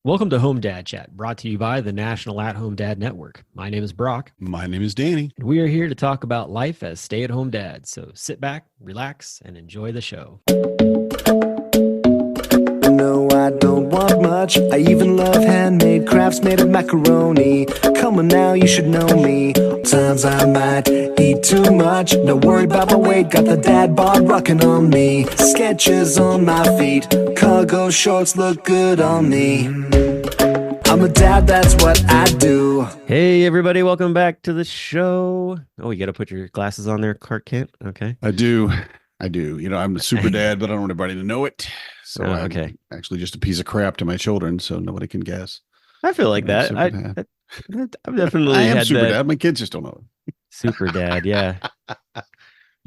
Welcome to Home Dad Chat, brought to you by the National At Home Dad Network. My name is Brock, My name is Danny. and we are here to talk about life as stay at home dads. So sit back, relax, and enjoy the show. No, I don't want much. I even love handmade crafts made of macaroni. Come on now, you should know me. Times I might eat too much. No worry about my weight. Got the dad bod rocking on me. Sketches on my feet. Cargo shorts look good on me. I'm a dad, that's what I do. Hey, everybody, welcome back to the show. Oh, you got to put your glasses on there, Clark Kent. Okay. I do. I'm a super dad, but I don't want everybody to know it. So Oh, I'm okay. actually just a piece of crap to my children, so nobody can guess. I feel like I'm that. super dad. I've I definitely am had super that dad. My kids just don't know super dad. Yeah.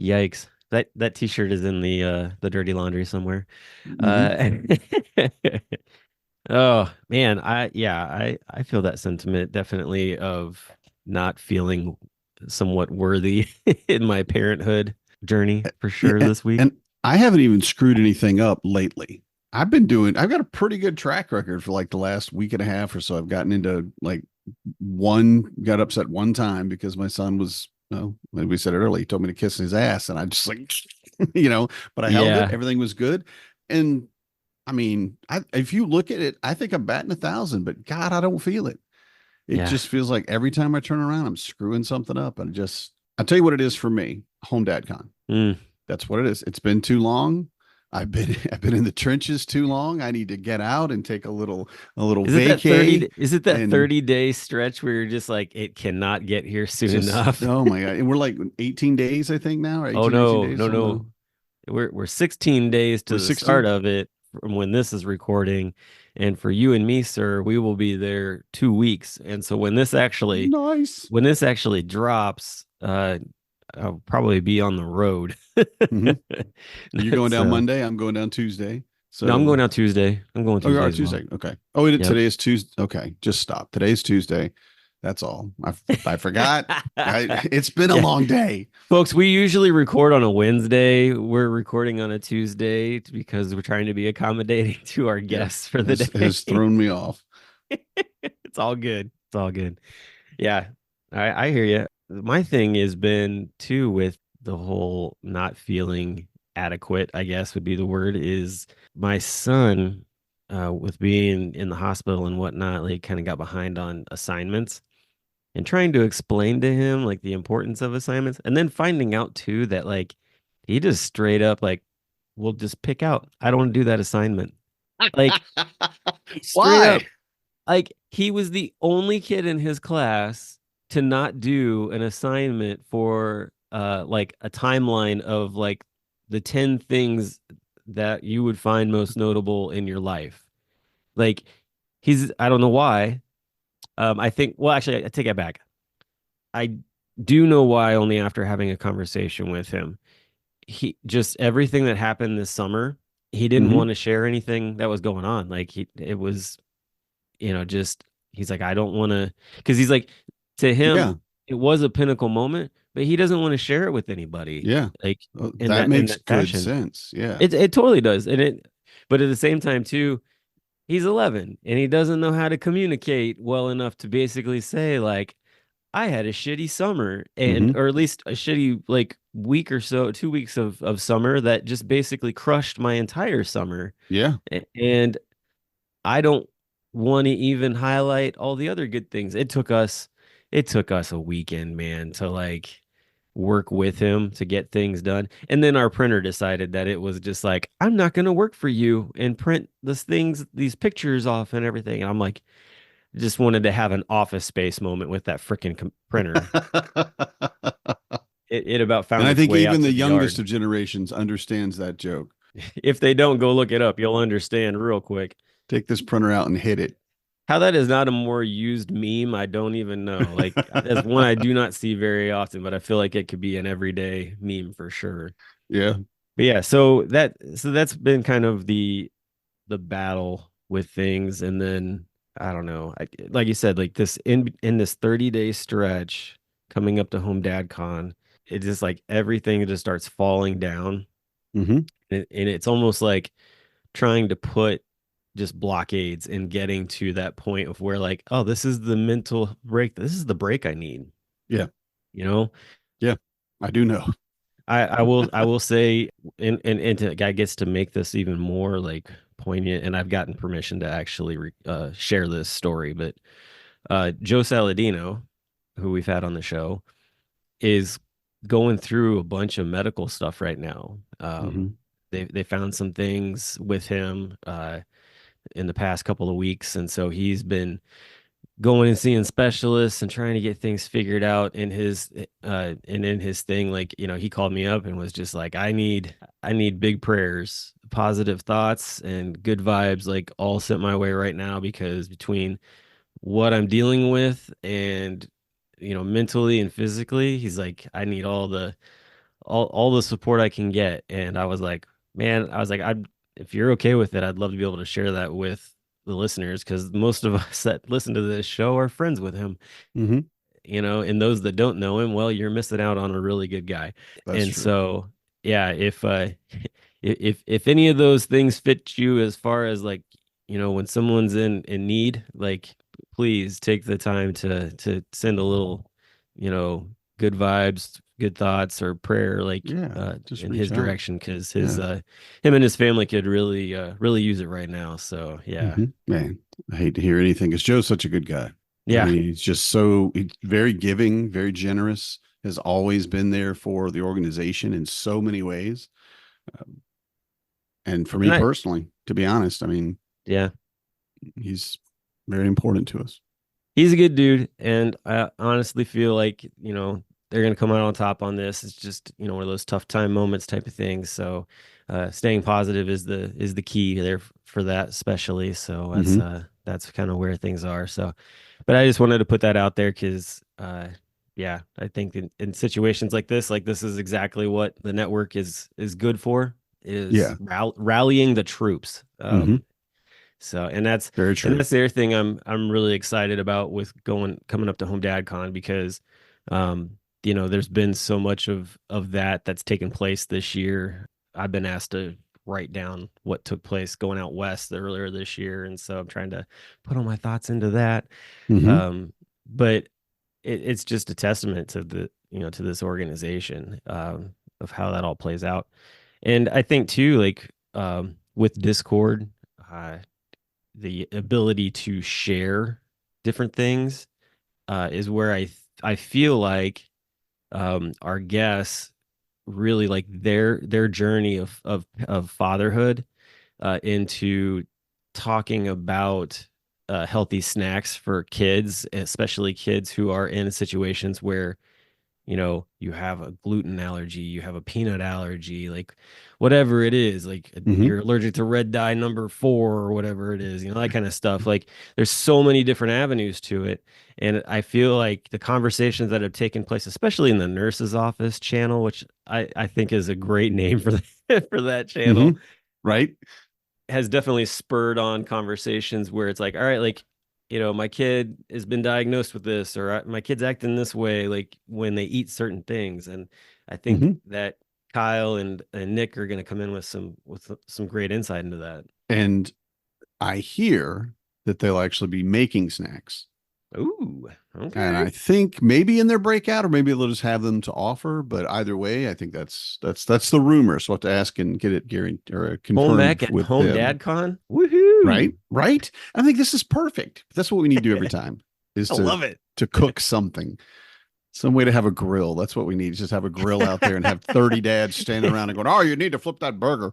Yikes. That t-shirt is in the dirty laundry somewhere. it. Oh man, I feel that sentiment definitely of not feeling somewhat worthy in my parenthood journey for sure Yeah, this week. and I haven't even screwed anything up lately. I've got a pretty good track record for like the last week and a half or so. I've gotten into like got upset one time because my son was, like we said it earlier, he told me to kiss his ass. And I just like, but I held it. Yeah, Everything was good. And I mean, if you look at it, I think I'm batting 1,000, but God, I don't feel it. It yeah. just feels like every time I turn around, I'm screwing something up. I'll tell you what it is for me, home dad con. Mm. That's what it is. It's been too long. I've been in the trenches too long. I need to get out and take a little vacay. Is it that And 30-day stretch where you're just like it cannot get here soon just, enough? oh my God. And we're like 18 days, I think now, or Oh 18 or 18 no, days no, on the no. We're 16 days we're to the start 16. of it from when this is recording. And for you and me, sir, we will be there 2 weeks. And so Nice. when this actually drops, I'll probably be on the road. Hmm. You're going down So Monday. I'm going down Tuesday. no, I'm So, going out Tuesday. I'm going oh, you Tuesday are as well. Tuesday. Okay. Oh, Yep. today is Tuesday. Okay. Just stop. Today's Tuesday. That's all. I forgot. It's been a Yeah. long day. Folks, we usually record on a Wednesday. We're recording on a Tuesday because we're trying to be accommodating to our Yeah. guests for the Has day. thrown me off. It's all good. It's all good. Yeah, I hear you. My thing has been too with the whole not feeling adequate, I guess would be the word, is my son, with being in the hospital and whatnot, like kind of got behind on assignments and trying to explain to him like the importance of assignments and then finding out too that like he just straight up like will just pick out, I don't want to do that assignment. Like straight Why? up. Like he was the only kid in his class to not do an assignment for like a timeline of like the 10 things that you would find most notable in your life. Like I don't know why. I think, well, actually, I take it back. I do know why only after having a conversation with him. He just everything that happened this summer, he didn't Hmm. want to share anything that was going on. Like it was, just he's like, I don't want to, because he's like, to him, Yeah. it was a pinnacle moment, but he doesn't want to share it with anybody, Yeah. like Well, in that in makes that good fashion. sense. Yeah. It totally does, but at the same time too, he's 11 and he doesn't know how to communicate well enough to basically say like, I had a shitty summer and Hmm. or at least a shitty like week or so, 2 weeks of summer that just basically crushed my entire summer. Yeah. And I don't want to even highlight all the other good things. It took us a weekend, man, to like work with him to get things done. And then our printer decided that it was just like, I'm not going to work for you and print these pictures off and everything. And I'm like, just wanted to have an office space moment with that freaking printer. It about And found I its think way out even to the the youngest yard. of generations understands that joke. If they don't go look it up, you'll understand real quick. Take this printer out and hit it. How that is not a more used meme, I don't even know. Like that's one I do not see very often, but I feel like it could be an everyday meme for sure. Yeah. But yeah, so that's been kind of the battle with things, and then I don't know. Like you said, like this in this 30-day stretch coming up to Home Dad Con, it just like everything just starts falling down, Hmm. and it's almost like trying to put just blockades and getting to that point of where like, oh, this is the mental break. This is the break I need, Yeah. you know? Yeah. I do know. I will say, and guy gets to make this even more like poignant, and I've gotten permission to actually share this story, but Joe Saladino, who we've had on the show, is going through a bunch of medical stuff right now. Hmm. They found some things with him in the past couple of weeks, and so he's been going and seeing specialists and trying to get things figured out in his and in his thing. Like, he called me up and was just like, I need big prayers, positive thoughts, and good vibes like all sent my way right now, because between what I'm dealing with and mentally and physically, he's like, I need all the support I can get. And I was like, man, I was like, I if you're okay with it, I'd love to be able to share that with the listeners, because most of us that listen to this show are friends with him, Hmm. and those that don't know him, well, you're missing out on a really good guy. That's And true. so, yeah, if if any of those things fit you, as far as like, when someone's in need, like, please take the time to send a little, you know, good vibes, good thoughts, or prayer, like Yeah. Just in reach his out. direction, because Yeah. him and his family could really use it right now. So yeah. Man, I hate to hear anything because Joe's such a good guy. I Yeah. mean, he's very giving, very generous, has always been there for the organization in so many ways. Um, and for me And I personally, to be honest, I mean, yeah. he's very important to us. He's a good dude, and I honestly feel like, they're gonna come out on top on this. It's just, one of those tough time moments type of things. So staying positive is the key there for that, especially. So Hmm. that's kind of where things are. So, but I just wanted to put that out there because yeah, I think in situations like this is exactly what the network is good for, is Yeah. rallying the troops. Hmm. So, Very and true. that's the other thing I'm really excited about with coming up to Home Dad Con, because um there's been so much of that's taken place this year. I've been asked to write down what took place going out west earlier this year, and so I'm trying to put all my thoughts into that. Hmm. But it's just a testament to to this organization, of how that all plays out. And I think too, like, with Discord, uh the ability to share different things is where I feel like our guests really like their journey of fatherhood into talking about healthy snacks for kids, especially kids who are in situations where you have a gluten allergy, you have a peanut allergy, like whatever it is, like Hmm. you're allergic to red dye number 4 or whatever it is, that kind of stuff. Like, there's so many different avenues to it. And I feel like the conversations that have taken place, especially in the nurse's office channel, which I think is a great name for for that Hmm. channel, Right. has definitely spurred on conversations where it's like, all right, like, my kid has been diagnosed with this, or my kid's acting this way, like when they eat certain things. And I think Hmm. that Kyle and Nick are going to come in with some great insight into that. And I hear that they'll actually be making snacks. Ooh, And okay. I think maybe in their breakout, or maybe they'll just have them to offer. But either way, I think that's the rumor. So I will have to ask and get it guaranteed or Home confirmed ec at with Home them. Dad Con. Right, Woohoo! right. I think this is perfect. That's what we need to do every time is I to love it. cook something. Some way to have a grill. That's what we need. Just have a grill out there and have 30 dads standing around and going, "Oh, you need to flip that burger."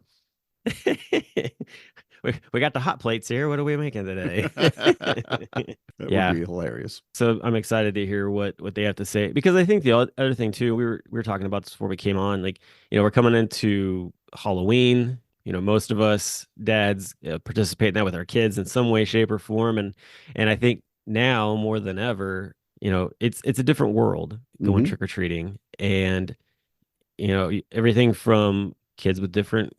we got the hot plates here. What are we making today? That would Yeah. be hilarious. So I'm excited to hear what they have to say, because I think the other thing too, we were talking about this before we came on, like, we're coming into Halloween. Most of us dads participate in that with our kids in some way, shape, or form, and I think now more than ever, it's a different world going Hmm. trick or treating, and everything from kids with different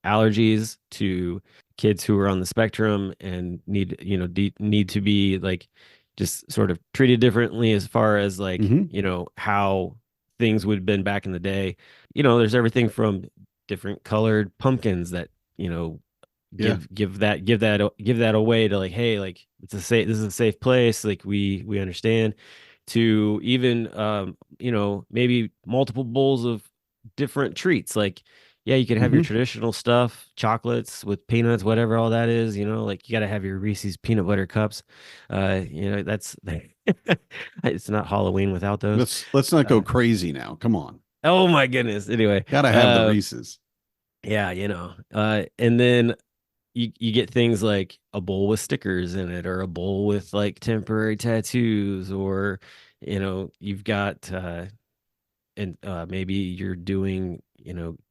allergies to kids who are on the spectrum and need to be like just sort of treated differently, as far as like Hmm. how things would have been back in the day. There's everything from different colored pumpkins that you know Yeah. give that away to like, hey, like this is a safe place, like we understand, to even maybe multiple bowls of different treats. Like, yeah, you could have your Hmm. traditional stuff, chocolates with peanuts, whatever all that is, like you got to have your Reese's peanut butter cups. That's it's not Halloween without those. Let's not go uh crazy now. Come on. oh my goodness. Anyway, Gotta have the Reese's. yeah, and then you get things like a bowl with stickers in it, or a bowl with like temporary tattoos, or you've got and maybe you're doing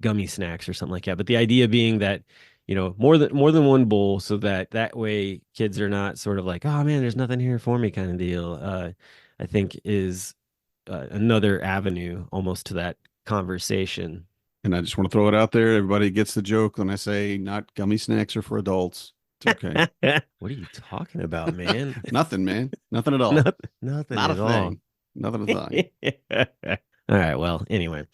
gummy snacks or something like that. But the idea being that more than one bowl, so that way kids are not sort of like, oh man, there's nothing here for me kind of deal. I think is another avenue almost to that conversation. And I just want to throw it out there. Everybody gets the joke when I say not gummy snacks are for adults. It's okay. What are you talking about, man? Nothing, man. Nothing at all. Nothing Not a at all. thing. Nothing a thing. All right. Well, anyway.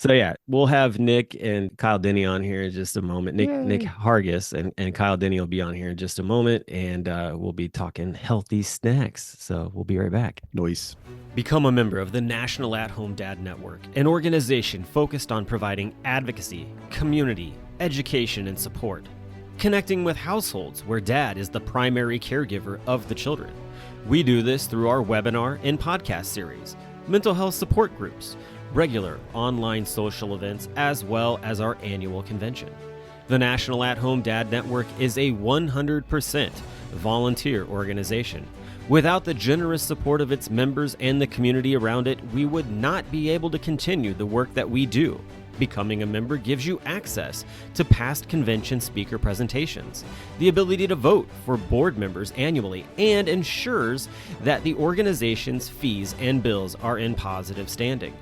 So yeah, we'll have Nick and Kyle Denny on here in just a moment. Nick Yay. Hargis and Kyle Denny will be on here in just a moment, and we'll be talking healthy snacks. So we'll be right back. Noise. Become a member of the National At-Home Dad Network, an organization focused on providing advocacy, community, education, and support, connecting with households where dad is the primary caregiver of the children. We do this through our webinar and podcast series, mental health support groups, regular online social events, as well as our annual convention. The National At-Home Dad Network is a 100% volunteer organization. Without the generous support of its members and the community around it, we would not be able to continue the work that we do. Becoming a member gives you access to past convention speaker presentations, the ability to vote for board members annually, and ensures that the organization's fees and bills are in positive standing.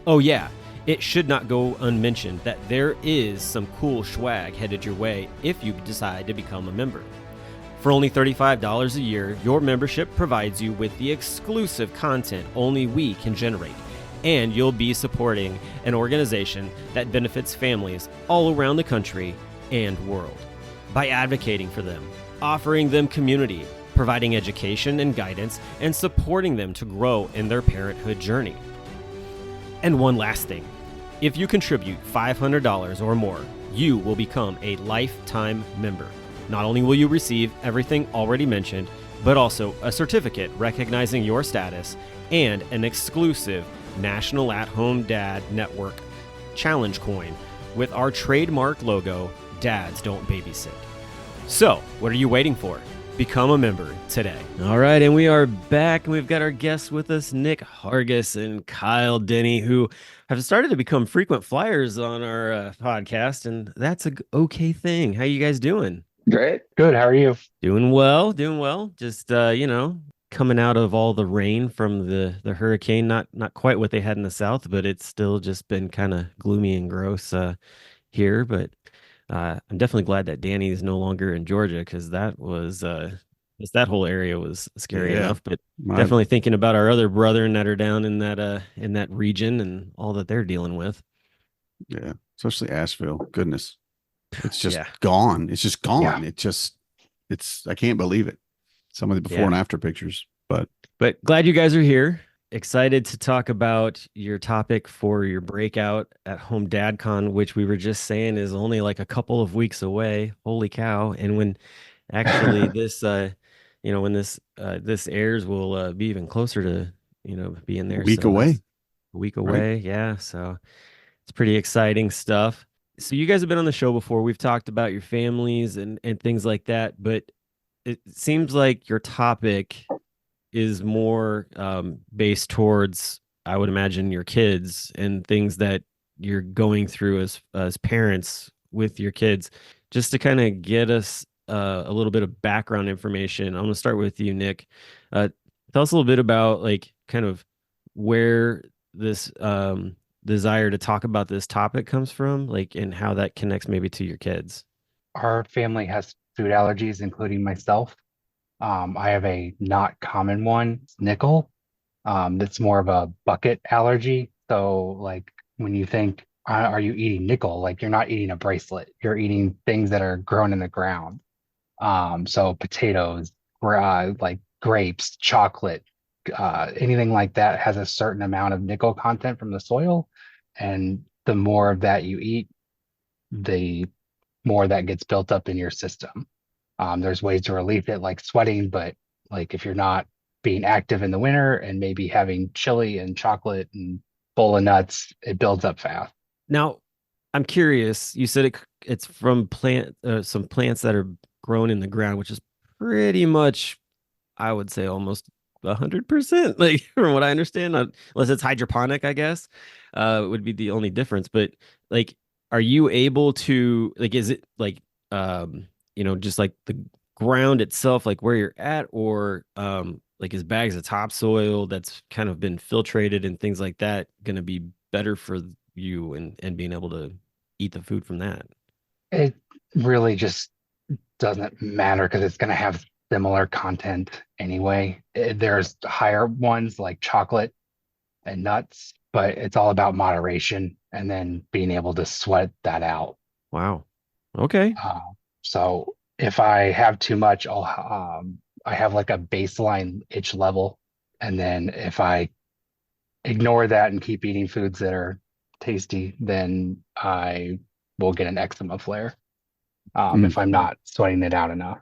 Oh yeah, it should not go unmentioned that there is some cool swag headed your way if you decide to become a member. For only $35 a year, your membership provides you with the exclusive content only we can generate, and you'll be supporting an organization that benefits families all around the country and world. By advocating for them, offering them community, providing education and guidance, and supporting them to grow in their parenthood journey. And one last thing, if you contribute $500 or more, you will become a lifetime member. Not only will you receive everything already mentioned, but also a certificate recognizing your status and an exclusive National At-Home Dad Network challenge coin with our trademark logo, Dads Don't Babysit. So, what are you waiting for? Become a member today. All right, and we are back, and we've got our guests with us, Nick Hargis and Kyle Denny, who have started to become frequent flyers on our podcast, and that's a okay thing. How you guys doing? Great. Good. How are you? Doing well, doing well. Just coming out of all the rain from the hurricane. Not quite what they had in the south, but it's still just been kind of gloomy and gross here. But I'm definitely glad that Danny is no longer in Georgia, because that was just that whole area was scary Yeah. enough. But definitely thinking about our other brethren that are down in that region and all that they're dealing with. Yeah. Especially Asheville. Goodness. It's just Yeah. gone. It's just gone. Yeah. I can't believe it. Some of the before and after pictures, but glad you guys are here. Excited to talk about your topic for your breakout at Home DadCon, which we were just saying is only like a couple of weeks away. Holy cow. And when actually this when this airs, will be even closer to being there. a week So away. a week Right. away. Yeah. So it's pretty exciting stuff. So you guys have been on the show before. We've talked about your families and things like that, but it seems like your topic is more based towards, I would imagine, your kids and things that you're going through as parents with your kids. Just to kind of get us a little bit of background information, I'm going to start with you, Nick. Tell us a little bit about like kind of where this desire to talk about this topic comes from, like, and how that connects maybe to your kids. Our family has food allergies, including myself. I have a not common one, it's nickel. That's more of a bucket allergy. So like when you think are you eating nickel? Like you're not eating a bracelet. You're eating things that are grown in the ground. So potatoes, like grapes, chocolate, anything like that has a certain amount of nickel content from the soil. And the more of that you eat, the more that gets built up in your system. There's ways to relieve it, like sweating, but like if you're not being active in the winter and maybe having chili and chocolate and bowl of nuts, it builds up fast. Now, I'm curious. You said it's from some plants that are grown in the ground, which is pretty much, I would say, almost 100%. Like from what I understand, unless it's hydroponic, I guess, would be the only difference. But like, are you able to like? Is it like, just like the ground itself, like where you're at, or like is bags of topsoil that's kind of been filtrated and things like that going to be better for you and being able to eat the food from that? It really just doesn't matter because it's going to have similar content anyway. There's higher ones like chocolate and nuts, but it's all about moderation and then being able to sweat that out. Wow. Okay. Uh, so if I have too much, I have like a baseline itch level, and then if I ignore that and keep eating foods that are tasty, then I will get an eczema flare Mm. if I'm not sweating it out enough.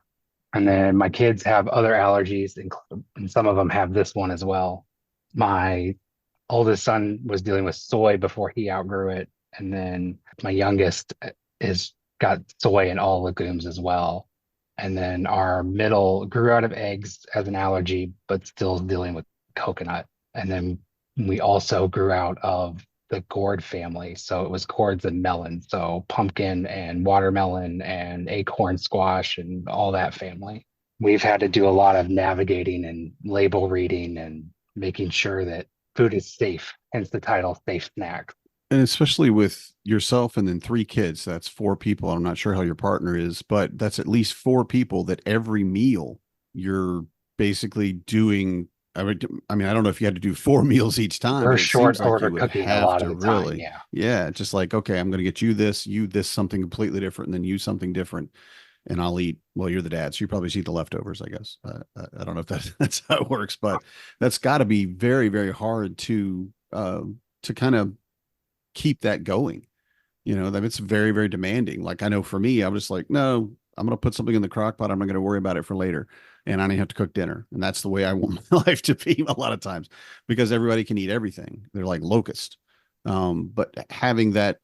And then my kids have other allergies, and some of them have this one as well. My oldest son was dealing with soy before he outgrew it, and then my youngest is got soy in all legumes as well. And then our middle grew out of eggs as an allergy, but still dealing with coconut. And then we also grew out of the gourd family. So it was gourds and melon. So pumpkin and watermelon and acorn squash and all that family. We've had to do a lot of navigating and label reading and making sure that food is safe, hence the title Safe Snacks. And especially with yourself and then three kids, that's four people. I'm not sure how your partner is, but that's at least four people that every meal you're basically doing. I don't know if you had to do four meals each time, We're but it short seems like order you would cooking a have lot of to the time. really, Yeah. yeah, just like, okay, I'm going to get you this something completely different, and then you something different, and I'll eat. Well, you're the dad, so you probably just eat the leftovers, I guess. I don't know if that's how it works, but that's got to be very, very hard to kind of keep that going. That it's very, very demanding. Like I know for me, I was just like, no, I'm going to put something in the crock pot. I'm not going to worry about it for later. And I don't have to cook dinner. And that's the way I want my life to be a lot of times because everybody can eat everything. They're like locust. But having that,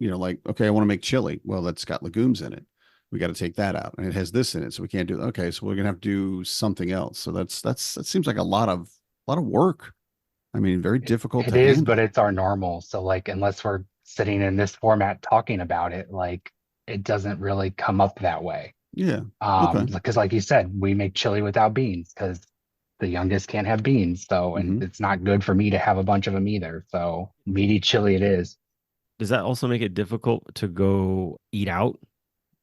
like, okay, I want to make chili. Well, that's got legumes in it. We got to take that out. And it has this in it. So we can't do it. Okay. So we're going to have to do something else. So that seems like a lot of work. I mean, very difficult It to is, but handle. it's our normal. So like unless we're sitting in this format talking about it, like it doesn't really come up that way. Yeah. Okay. Because like you said, we make chili without beans because the youngest can't have beans. So and Hmm. it's not good for me to have a bunch of them either. So meaty chili it is. Does that also make it difficult to go eat out?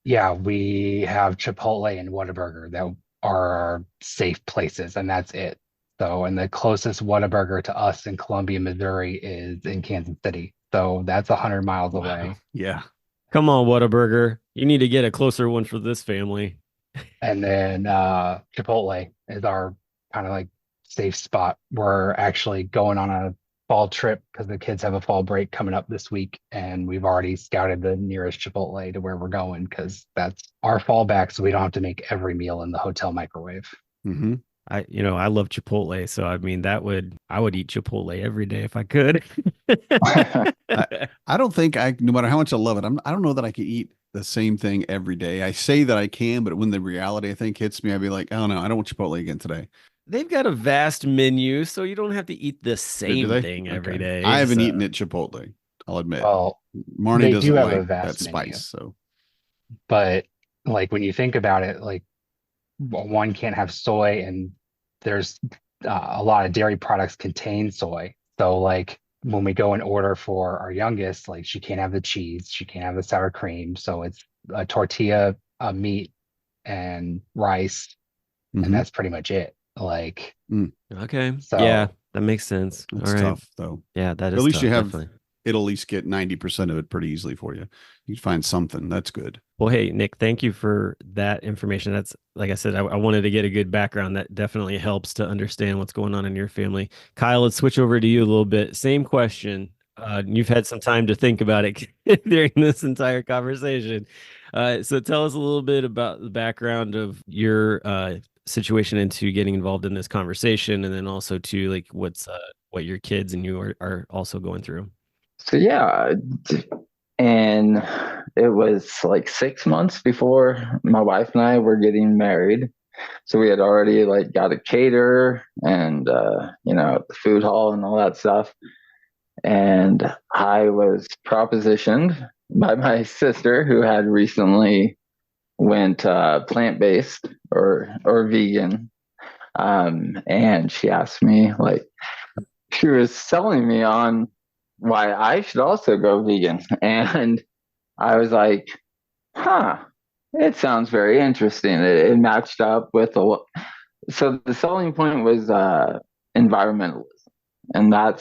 Yeah, we have Chipotle and Whataburger that are our safe places, and that's it. So, and the closest Whataburger to us in Columbia, Missouri is in Kansas City. So that's 100 miles Wow. away. Yeah. Come on, Whataburger. You need to get a closer one for this family. And then Chipotle is our kind of like safe spot. We're actually going on a fall trip because the kids have a fall break coming up this week, and we've already scouted the nearest Chipotle to where we're going because that's our fallback, so we don't have to make every meal in the hotel microwave. Hmm. I love Chipotle, so I mean I would eat Chipotle every day if I could. I, I don't think no matter how much I love it, I don't know that I could eat the same thing every day. I say that I can, but when the reality I think hits me, I'd be like, oh no, I don't want Chipotle again today. They've got a vast menu, so you don't have to eat the Do same they? thing every Okay. I day. haven't So eaten at Chipotle, I'll admit. Well, Marnie they do doesn't have a like that vast spice, menu, so but like when you think about it, like one can't have soy, and there's a lot of dairy products contain soy. So like when we go and order for our youngest, like she can't have the cheese, she can't have the sour cream. So it's a tortilla, a meat, and rice, and hmm. that's pretty much it. Like Mm, okay. Yeah, so, that makes sense. All that's right. tough though. Yeah, that But at is least you tough, have definitely. it'll at least get 90% of it pretty easily for you. You find something that's good. Well, hey, Nick, thank you for that information. That's like I said, I wanted to get a good background. That definitely helps to understand what's going on in your family. Kyle, let's switch over to you a little bit. Same question. You've had some time to think about it during this entire conversation. So tell us a little bit about the background of your situation into getting involved in this conversation, and then also to like what your kids and you are also going through. So yeah, and it was like 6 months before my wife and I were getting married. So we had already like got a caterer and the food hall and all that stuff. And I was propositioned by my sister who had recently went plant-based or vegan. And she asked me like she was selling me on why I should also go vegan. And I was like, huh, it sounds very interesting. It matched up with so the selling point was environmentalism. And that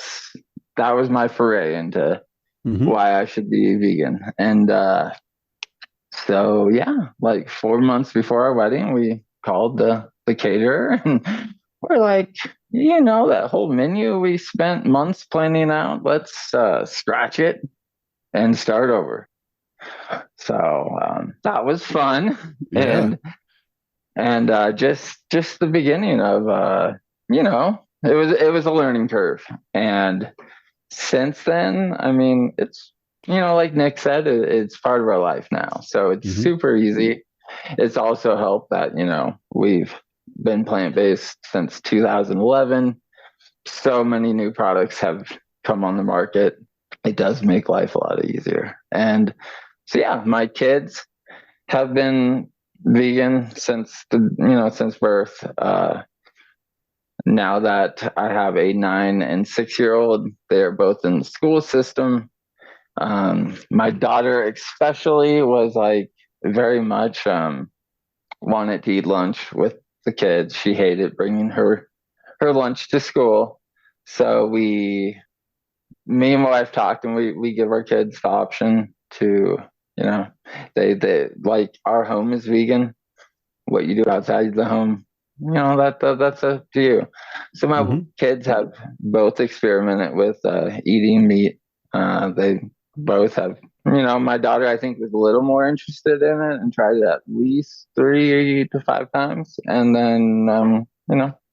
was my foray into Mm-hmm. why I should be vegan. And so yeah, like 4 months before our wedding, we called the caterer and we're like, that whole menu we spent months planning out, let's scratch it and start over. So that was fun. Yeah. And just the beginning of it was a learning curve. And since then, I mean, it's like Nick said, it's part of our life now. So it's Mm-hmm. super easy. It's also helped that, we've been plant-based since 2011. So many new products have come on the market. It does make life a lot easier. And so yeah, my kids have been vegan since birth. Now that I have a 9 and 6 year old, they're both in the school system. My daughter especially was like very much wanted to eat lunch with the kids. She hated bringing her lunch to school. So me and my wife talked, and we give our kids the option to, they like our home is vegan. What you do outside the home, that's up to you. So my Mm-hmm. kids have both experimented with eating meat. They both have, my daughter I think was a little more interested in it and tried it at least 3 to 5 times, and then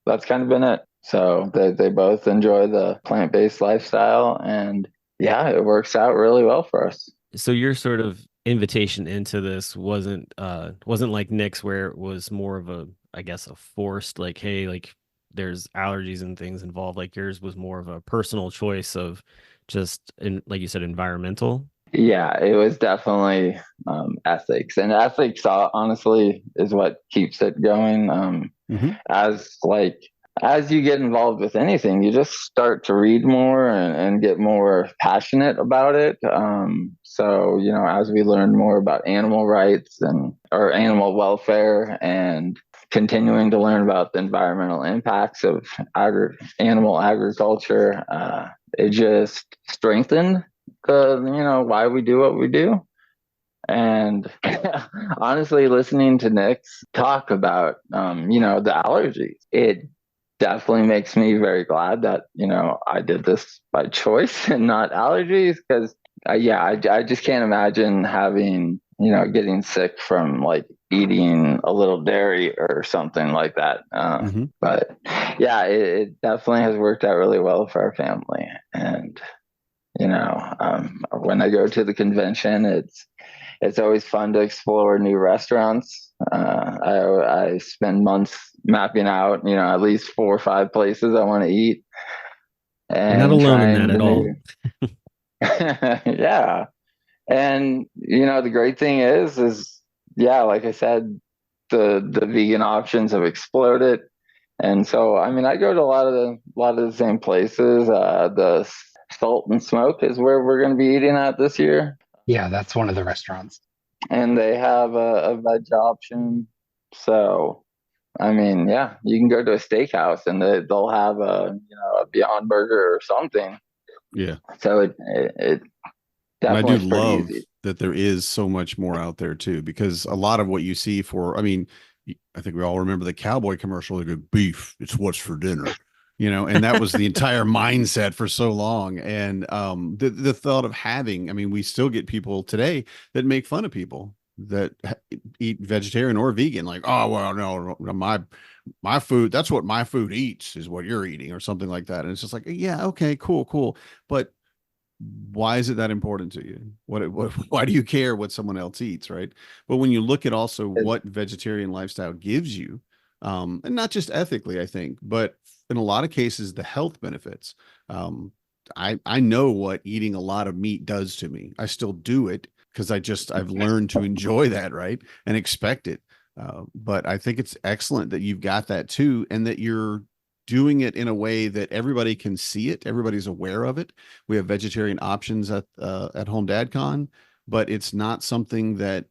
that's kind of been it. So they both enjoy the plant-based lifestyle, and yeah, it works out really well for us. So your sort of invitation into this wasn't like Nick's, where it was more of a, I guess, a forced like, hey, like there's allergies and things involved. Like yours was more of a personal choice of just like you said, environmental. Yeah, it was definitely ethics, and ethics honestly is what keeps it going. Mm-hmm. As you get involved with anything, you just start to read more and get more passionate about it. So as we learn more about animal rights and or animal welfare, and continuing to learn about the environmental impacts of animal agriculture, it just strengthened why we do what we do. And honestly, listening to Nick talk about the allergies, it definitely makes me very glad that I did this by choice and not allergies, because I just can't imagine having getting sick from like eating a little dairy or something like that. Mm-hmm. But yeah, it definitely has worked out really well for our family. And when I go to the convention, it's always fun to explore new restaurants. I spend months mapping out, at least 4 or 5 places I want to eat, You're not and alone in trying that the at all. new. Yeah, and the great thing is yeah, like I said, the vegan options have exploded, and so I mean I go to a lot of the same places. The Salt and Smoke is where we're going to be eating at this year, Yeah, that's one of the restaurants. and they have a veg option. So, I mean, yeah, you can go to a steakhouse and they'll have a Beyond Burger or something. Yeah. So it And I do definitely is pretty love easy. that there is so much more out there too, because a lot of what you see I mean, I think we all remember the cowboy commercial. They go, beef, it's what's for dinner, and that was the entire mindset for so long. And the thought of having, I mean, we still get people today that make fun of people that eat vegetarian or vegan, like, oh, well, no, my food, that's what my food eats is what you're eating or something like that. And it's just like, yeah, okay, cool. But why is it that important to you? Why do you care what someone else eats, right? But when you look at also It, what vegetarian lifestyle gives you, and not just ethically, I think, but in a lot of cases, the health benefits. Um, I know what eating a lot of meat does to me. I still do it because I've learned to enjoy that, right, and expect it. But I think it's excellent that you've got that too, and that you're doing it in a way that everybody can see it, everybody's aware of it. We have vegetarian options at Home DadCon, but it's not something that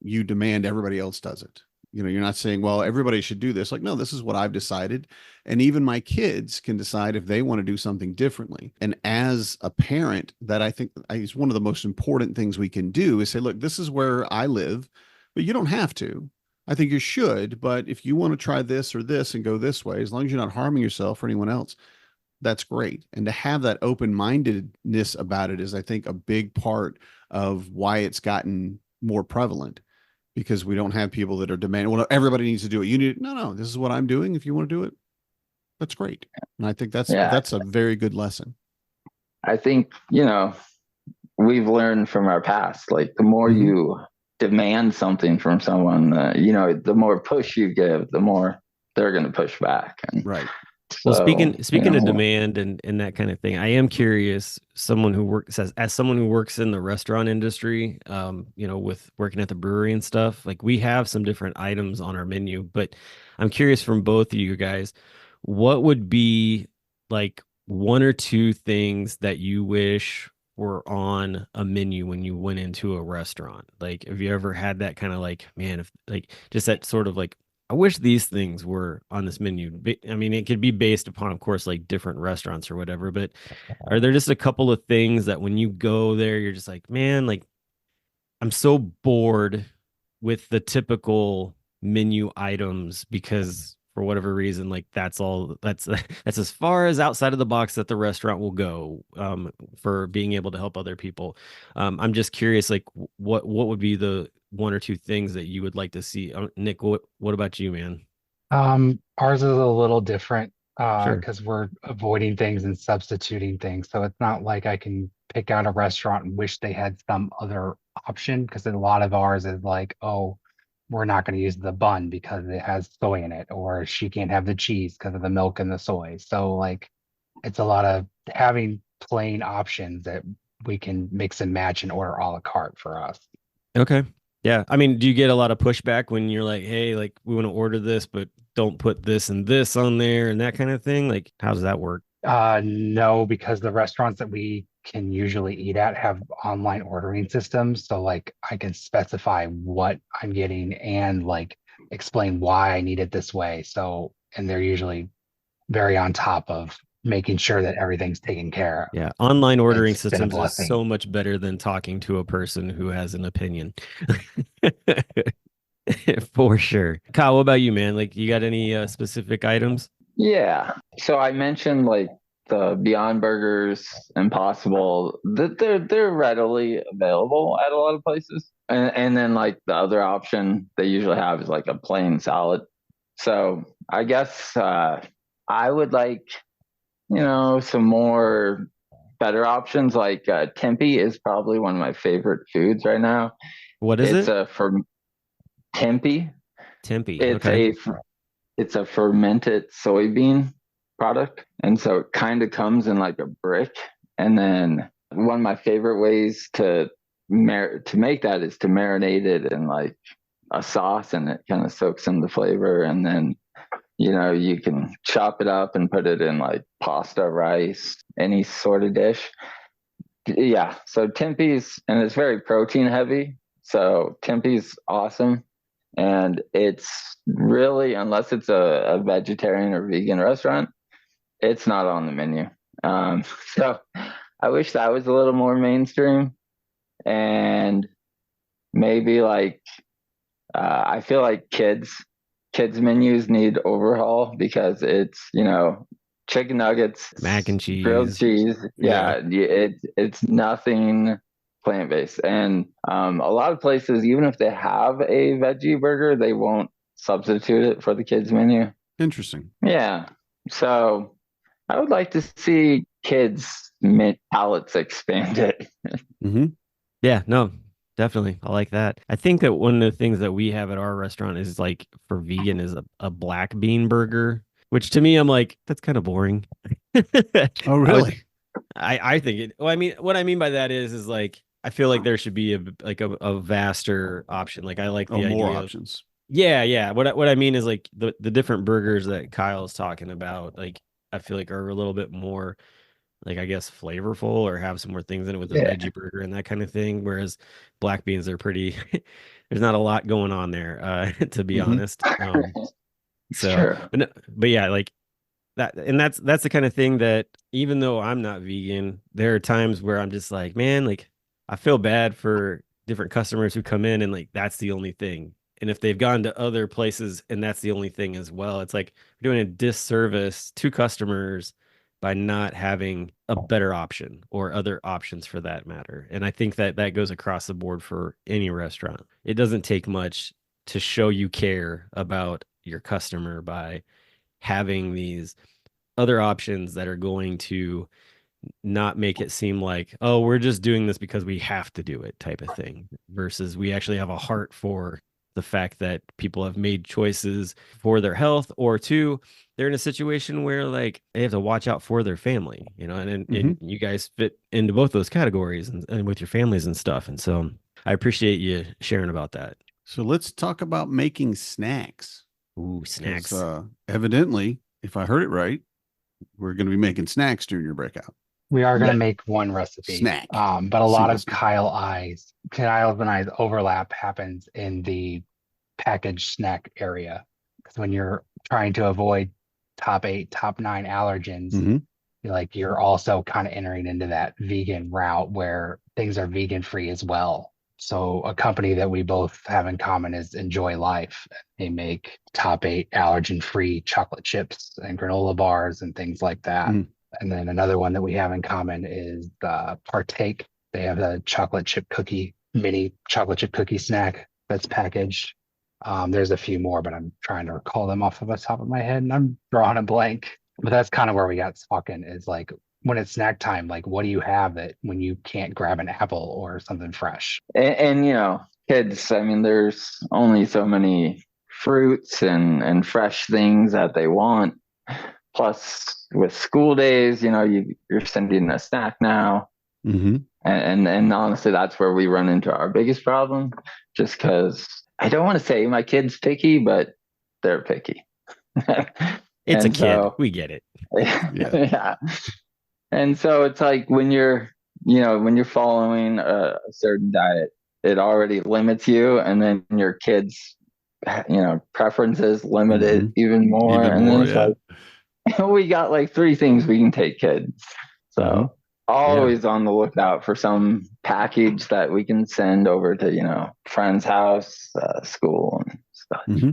you demand everybody else does it. You're not saying, well, everybody should do this. Like, no, this is what I've decided. And even my kids can decide if they want to do something differently. And as a parent, that I think is one of the most important things we can do is say, look, this is where I live, but you don't have to. I think you should, but if you want to try this or this and go this way, as long as you're not harming yourself or anyone else, that's great. And to have that open mindedness about it is, I think, a big part of why it's gotten more prevalent, because we don't have people that are demanding, well, everybody needs to do it. You need, no, this is what I'm doing. If you want to do it, that's great. And I think yeah, that's a very good lesson. I think, we've learned from our past, like the more Mm-hmm. you demand something from someone, the more push you give, the more they're going to push back. And Right. Well, so, speaking of demand and that kind of thing, I am curious, someone who works as someone who works in the restaurant industry, with working at the brewery and stuff, like we have some different items on our menu, but I'm curious from both of you guys, what would be like one or two things that you wish were on a menu when you went into a restaurant? Like, have you ever had that kind of like, man, if like just that sort of like I wish these things were on this menu. I mean, it could be based upon, of course, like different restaurants or whatever, but are there just a couple of things that when you go there, you're just like, man, like I'm so bored with the typical menu items because for whatever reason, like that's that's as far as outside of the box that the restaurant will go for being able to help other people. I'm just curious, like what would be the one or two things that you would like to see? Nick, what about you, man? Ours is a little different Sure. because we're avoiding things and substituting things. So it's not like I can pick out a restaurant and wish they had some other option because a lot of ours is like, oh, we're not going to use the bun because it has soy in it, or she can't have the cheese because of the milk and the soy. So like it's a lot of having plain options that we can mix and match and order a la carte for us. Okay. Yeah. I mean, do you get a lot of pushback when you're like, hey, like we want to order this, but don't put this and this on there and that kind of thing? Like, how does that work? No, because the restaurants that we can usually eat at have online ordering systems. So like I can specify what I'm getting and like explain why I need it this way. So, and they're usually very on top of making sure that everything's taken care of. Yeah. Online ordering It's been a systems is blessing. so much better than talking to a person who has an opinion. For sure. Kyle, what about you, man? Like, you got any specific items? yeah. So I mentioned like the Beyond Burgers, Impossible, that they're readily available at a lot of places. And then like the other option they usually have is like a plain salad. So I guess I would like, some more better options. Like tempeh is probably one of my favorite foods right now. What is It's it? a for tempeh. Tempe. It's Okay. a fermented soybean product, and so it kind of comes in like a brick. And then one of my favorite ways to make that is to marinate it in like a sauce, and it kind of soaks in the flavor. And then you can chop it up and put it in like pasta, rice, any sort of dish. Yeah, so tempeh's, and it's very protein heavy. So tempeh's awesome. And it's really, unless it's a vegetarian or vegan restaurant, it's not on the menu. So I wish that was a little more mainstream, and maybe like I feel like kids menus need overhaul because it's, chicken nuggets, Mac and grilled cheese. cheese. Yeah. Yeah, it's nothing plant based, and a lot of places, even if they have a veggie burger, they won't substitute it for the kids menu. Interesting. Yeah, so I would like to see kids palates expanded. Mm-hmm. Yeah, no, definitely. I like that. I think that one of the things that we have at our restaurant is like for vegan is a black bean burger, which to me, I'm like, that's kind of boring. Oh, I would, really? I think it, well, I mean, what I mean by that is like, I feel like there should be a vaster option. Like I like Oh, the more idea of, options. yeah, yeah. What I mean is like the different burgers that Kyle's talking about, like I feel like are a little bit more like I guess flavorful or have some more things in it with a Yeah, veggie burger and that kind of thing. Whereas black beans are pretty there's not a lot going on there, to be Mm-hmm. honest. it's So true. but yeah, like that and that's the kind of thing that even though I'm not vegan, there are times where I'm just like, man, like I feel bad for different customers who come in and like that's the only thing. And if they've gone to other places and that's the only thing as well, it's like we're doing a disservice to customers by not having a better option or other options for that matter. And I think that that goes across the board for any restaurant. It doesn't take much to show you care about your customer by having these other options that are going to not make it seem like, oh, we're just doing this because we have to do it type of thing, versus we actually have a heart for the fact that people have made choices for their health, or two, they're in a situation where like they have to watch out for their family, Mm-hmm. and you guys fit into both those categories and with your families and stuff. And so I appreciate you sharing about that. So let's talk about making snacks Ooh, because snacks. evidently, if I heard it right, we're going to be making snacks during your breakout. We are going Yeah. to make one recipe, Snack. but a lot Single of snack. Kyle's and I's overlap happens in the packaged snack area. Because when you're trying to avoid top 8, top 9 allergens, Mm-hmm. you're also kind of entering into that vegan route where things are vegan free as well. So a company that we both have in common is Enjoy Life. They make top 8 allergen free chocolate chips and granola bars and things like that. Mm. And then another one that we have in common is Partake. They have a chocolate chip cookie, mini chocolate chip cookie snack that's packaged. There's a few more, but I'm trying to recall them off of the top of my head and I'm drawing a blank. But that's kind of where we got talking is like when it's snack time, like what do you have that when you can't grab an apple or something fresh? And kids, I mean, there's only so many fruits and fresh things that they want. Plus, with school days, you're sending a snack now, Mm-hmm. and honestly, that's where we run into our biggest problem. Just because I don't want to say my kid's picky, but they're picky, It's a and kid. so We get it. Yeah. yeah, and so it's like when you're following a certain diet, it already limits you, and then your kids, preferences limit it Mm-hmm. even more, Even and then more. it's Yeah. like we got like three things we can take kids. Mm-hmm. So Yeah. always on the lookout for some package that we can send over to, friend's house, school and stuff. Mm-hmm.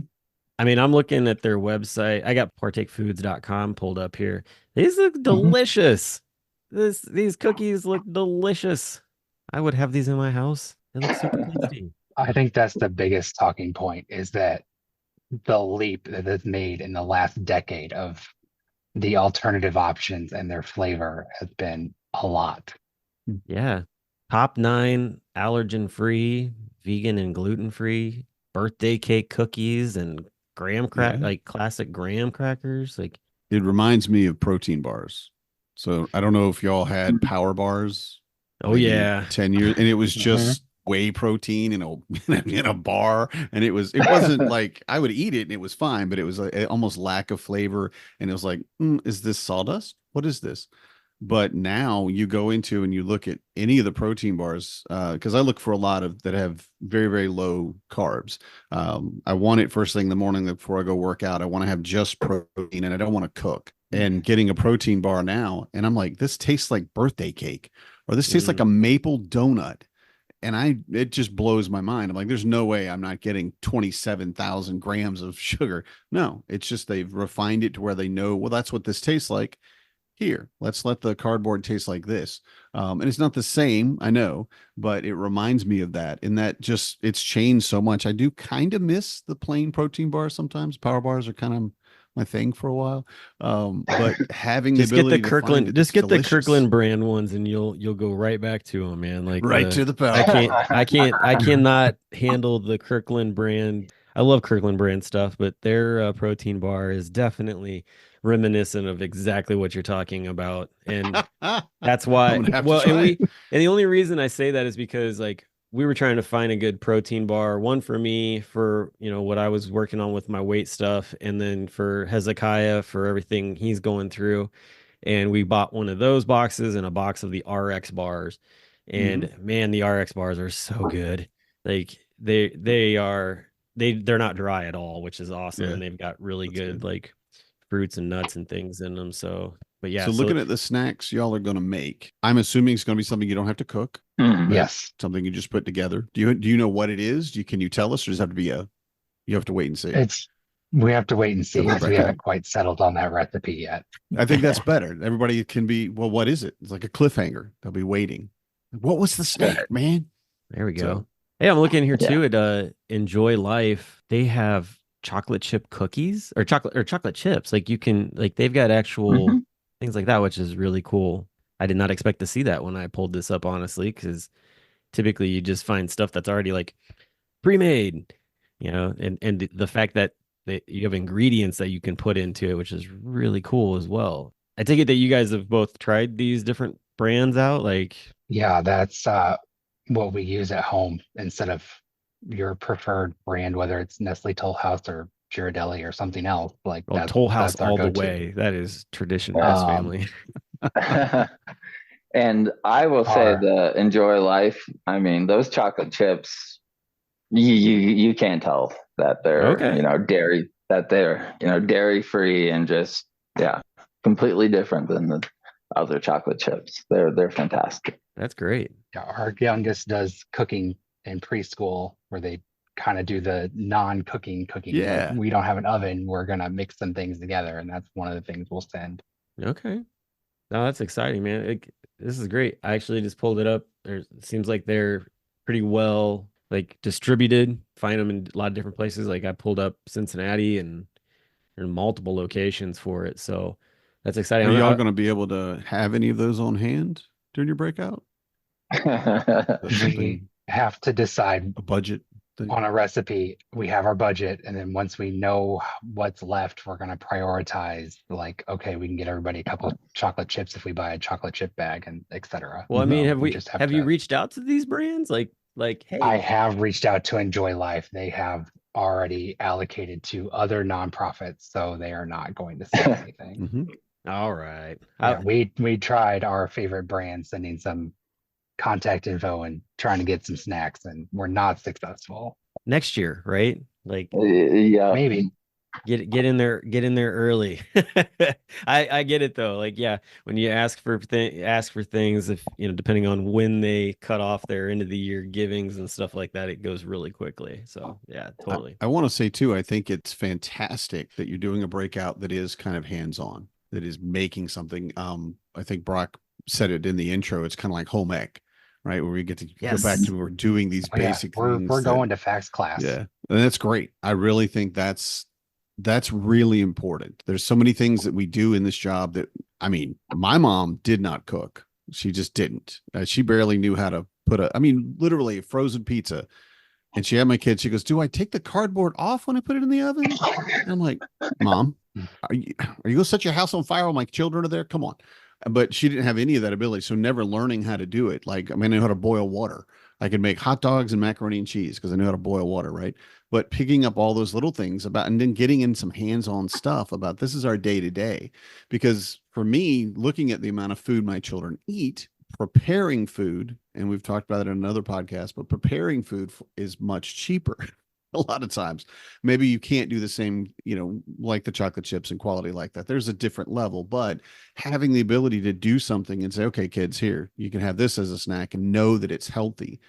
I mean, I'm looking at their website. I got partakefoods.com pulled up here. These look Mhm. delicious. These cookies look delicious. I would have these in my house. They look super tasty. I think that's the biggest talking point is that the leap that is made in the last decade of the alternative options and their flavor has been a lot. Yeah. Top 9 allergen free, vegan and gluten free birthday cake cookies and Yeah. like classic graham crackers. Like, It reminds me of protein bars. So I don't know if y'all had power bars oh maybe yeah. 10 years and it was Mhm. just whey protein in a in a bar and it wasn't like I would eat it and it was fine, but it was like almost lack of flavor and it was like, is this sawdust? What is this? But now you go into and you look at any of the protein bars, because I look for a lot of that have very, very low carbs. I want it first thing in the morning before I go work out. I want to have just protein and I don't want to cook. and getting a protein bar now. And I'm like, this tastes like birthday cake, or this tastes like Mm. a maple donut. And it just blows my mind. I'm like, there's no way I'm not getting 27,000 grams of sugar. No, it's just they've refined it to where they know, well, that's what this tastes like. Here, let's let the cardboard taste like this. And it's not the same, I know, but it reminds me of that. And that just, it's changed so much. I do kind of miss the plain protein bars sometimes. Power bars are kind of my thing for a while. But having the ability to find it, Just it's get the delicious. Kirkland brand ones, and you'll go right back to them, man. Like Right to the power. I cannot handle the Kirkland brand. I love Kirkland brand stuff, but their protein bar is definitely reminiscent of exactly what you're talking about, and I'm that's why. gonna have to Well, try it. and the only reason I say that is because like we were trying to find a good protein bar, one for me for, what I was working on with my weight stuff, and then for Hezekiah for everything he's going through. And we bought one of those boxes and a box of the RX bars. Mhm. And man, the RX bars are so good. Like they're not dry at all, which is awesome. Yeah, And they've got really that's good good. like fruits and nuts and things in them. So, but yeah, So so looking at the snacks y'all are going to make, I'm assuming it's going to be something you don't have to cook, Mhm. right? Yes. Something you just put together. Do you know what it is? Can you tell us, or does it have to be you have to wait and see? It's we have to wait and see because we Okay. haven't quite settled on that recipe yet. I think that's better. Everybody can be, well, what is it? It's like a cliffhanger. They'll be waiting. What was the snack, man? there we So go. Hey, I'm looking here Yeah. too at Enjoy Life. They have chocolate chip cookies or chocolate chips. Like you can like they've got actual Mhm. things like that, which is really cool. I did not expect to see that when I pulled this up, honestly, because typically you just find stuff that's already like pre-made, and the fact that you have ingredients that you can put into it, which is really cool as well. I take it that you guys have both tried these different brands out, like Yeah, that's what we use at home instead of your preferred brand, whether it's Nestle Toll House or Ghirardelli or something else. Like oh, Toll House that's our all the go-to. way. That is tradition in this Um, family. and I will say Our the Enjoy Life. I mean, those chocolate chips, you can't tell that they're Okay, dairy free and just yeah, completely different than the other chocolate chips. They're fantastic. that's great. yeah, our youngest does cooking in preschool where they kind of do the non-cooking cooking. Like yeah. we don't have an oven, we're gonna mix some things together, and that's one of the things we'll send. Okay, no, that's exciting, man. This is great. I actually just pulled it up. It seems like they're pretty well like distributed. Find them in a lot of different places. Like I pulled up Cincinnati and multiple locations for it. So that's exciting. Are y'all going to be able to have any of those on hand during your breakout? That's We something, have to decide a budget thing. on a recipe. We have our budget, and then once we know what's left, we're gonna prioritize. Like, okay, we can get everybody a couple of chocolate chips if we buy a chocolate chip bag, and etc. Well, I mean, So we just have have you to. reached out to these brands? Like, I hey, have reached out to Enjoy Life. They have already allocated to other nonprofits, so they are not going to say anything. Mhm. all right. Yeah, we tried our favorite brand, sending some contact info and trying to get some snacks, and we're not successful. Next year, right? Like Yeah. Maybe. get in there early. I get it though. Like, yeah, when you ask for things, if depending on when they cut off their end of the year givings and stuff like that, it goes really quickly. So yeah, totally. I want to say too, I think it's fantastic that you're doing a breakout that is kind of hands-on, that is making something. I think Brock said it in the intro. It's kind of like home ec, right? Where we get to go back Yes. to we're doing these Oh yeah, basic we're things that, going to fax class. yeah, and that's great. I really think that's really important. There's so many things that we do in this job that, I mean, my mom did not cook. She just didn't. She barely knew how to literally a frozen pizza. And she had my kids. She goes, "Do I take the cardboard off when I put it in the oven?" And I'm like, "Mom, are you gonna set your house on fire while my children are there? Come on." But she didn't have any of that ability, so never learning how to do it. Like, I mean, I know how to boil water. I could make hot dogs and macaroni and cheese because I knew how to boil water, right? But picking up all those little things about, and then getting in some hands-on stuff about this is our day to day. Because for me, looking at the amount of food my children eat, preparing food, and we've talked about it in another podcast, but preparing food is much cheaper. a lot of times. Maybe you can't do the same, like the chocolate chips and quality like that. There's a different level, but having the ability to do something and say, okay, kids, here, you can have this as a snack and know that it's healthy.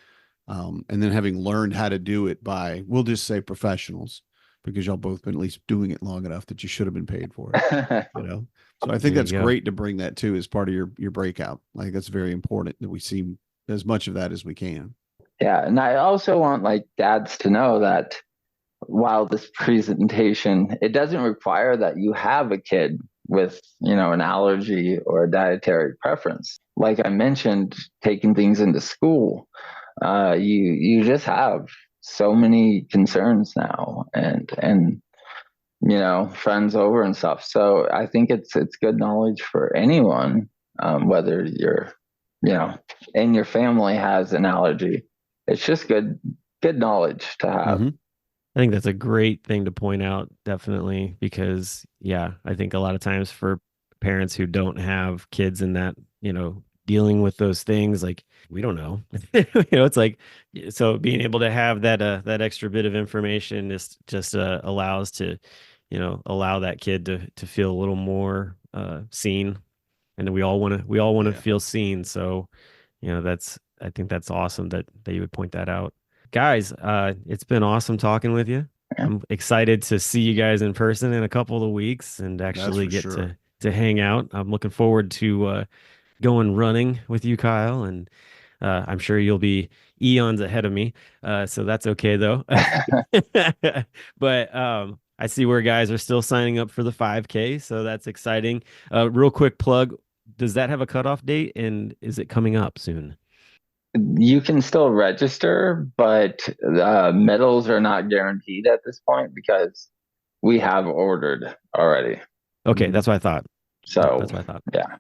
And then having learned how to do it by, we'll just say professionals, because y'all both been at least doing it long enough that you should have been paid for it, So I think There that's you go. great to bring that too as part of your breakout. Like that's very important that we see as much of that as we can. Yeah, and I also want like dads to know that while this presentation, it doesn't require that you have a kid with, an allergy or a dietary preference. Like I mentioned, taking things into school, you just have so many concerns now, and friends over and stuff. So I think it's good knowledge for anyone, whether you're, and your family has an allergy. It's just good knowledge to have. Mm-hmm. I think that's a great thing to point out, definitely, because yeah, I think a lot of times for parents who don't have kids in that, dealing with those things, like we don't know. It's like so being able to have that extra bit of information is just allows to, allow that kid to feel a little more seen. And we all want to Yeah. feel seen. So, that's I think that's awesome that you would point that out. Guys, it's been awesome talking with you. Yeah. I'm excited to see you guys in person in a couple of weeks and That's actually for get sure. to hang out. I'm looking forward to going running with you, Kyle, and I'm sure you'll be eons ahead of me. So that's okay though. But I see where guys are still signing up for the 5K, so that's exciting. Real quick plug, does that have a cutoff date and is it coming up soon? You can still register, but medals are not guaranteed at this point because we have ordered already. Okay, that's what I thought. Yep, So that's what I thought. yeah,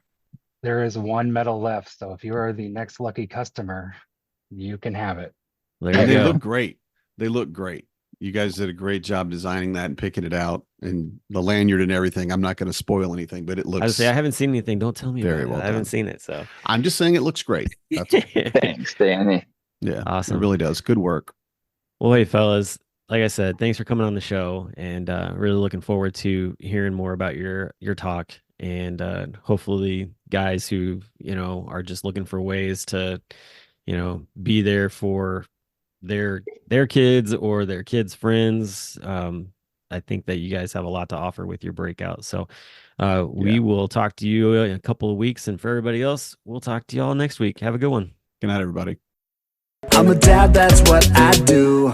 There is one medal left, so if you are the next lucky customer, you can have it. There And you they go. look great. They look great. You guys did a great job designing that and picking it out and the lanyard and everything. I'm not going to spoil anything, but it I would say I looks haven't seen anything. Don't tell me very about it. well I haven't done. seen it, so I'm just saying it looks great. That's all. thanks, Danny. Yeah, it awesome. really does. Good work. Well, hey, fellas, like I said, thanks for coming on the show, and really looking forward to hearing more about your talk, and hopefully, guys who are just looking for ways to be there for their kids or their kids' friends. I think that you guys have a lot to offer with your breakout. So, we Yeah. will talk to you in a couple of weeks, and for everybody else, we'll talk to y'all next week. Have a good one. Good night, everybody. I'm a dad, that's what I do.